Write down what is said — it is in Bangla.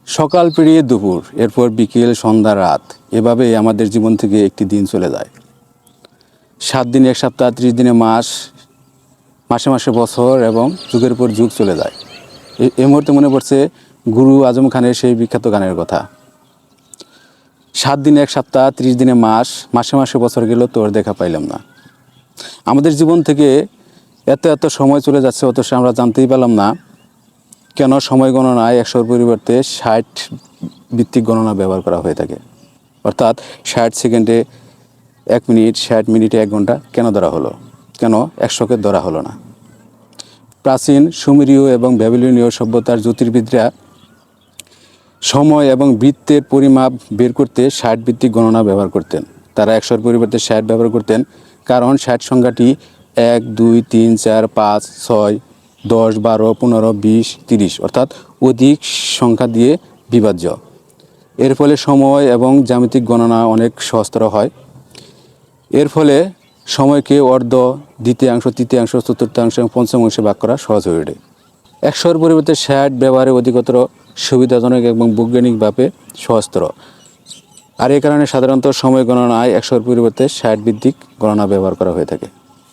সকাল পেরিয়ে দুপুর, এরপর বিকেল, সন্ধ্যা, রাত, এভাবেই আমাদের জীবন থেকে একটি দিন চলে যায়। 7 দিনে 1 সপ্তাহ, 30 দিনে মাস, মাসে মাসে বছর এবং যুগের পর যুগ চলে যায়। এই মুহূর্তে মনে পড়ছে গুরু আজম খানের সেই বিখ্যাত গানের কথা। 7 দিনে 1 সপ্তাহ, 30 দিনে মাস, মাসে মাসে বছর গেল, তোর দেখা পাইলাম না। আমাদের জীবন থেকে এত এত সময় চলে যাচ্ছে, অথচ আমরা জানতেই পারলাম না কেন সময় গণনায় 100-র পরিবর্তে 60 ভিত্তিক গণনা ব্যবহার করা হয়ে থাকে। অর্থাৎ 60 সেকেন্ডে 1 মিনিট, 60 মিনিটে 1 ঘন্টা কেন ধরা হলো, কেন 100-কে ধরা হলো না? প্রাচীন সুমেরীয় এবং ব্যাবিলনীয় সভ্যতার জ্যোতির্বিদরা সময় এবং বৃত্তের পরিমাপ বের করতে 60 ভিত্তিক গণনা ব্যবহার করতেন। তারা 100-র পরিবর্তে 60 ব্যবহার করতেন, কারণ 60 সংখ্যাটি 1, 2, 3, 4, 5, 6, 10, 12, 15, 20, 30 অর্থাৎ অধিক সংখ্যা দিয়ে বিভাজ্য। এর ফলে সময় এবং জ্যামিতিক গণনা অনেক সহজতর হয়। এর ফলে সময়কে অর্ধ, দ্বিতীয়াংশ, তৃতীয়াংশ, চতুর্থাংশ এবং পঞ্চমাংশে ভাগ করা সহজ হয়ে ওঠে। 100-র পরিবর্তে 60 ব্যবহারে অধিকতর সুবিধাজনক এবং বৈজ্ঞানিকভাবে সহজতর। আর এই কারণে সাধারণত সময় গণনায় 100-র পরিবর্তে 60 ভিত্তিক গণনা ব্যবহার করা হয়ে থাকে।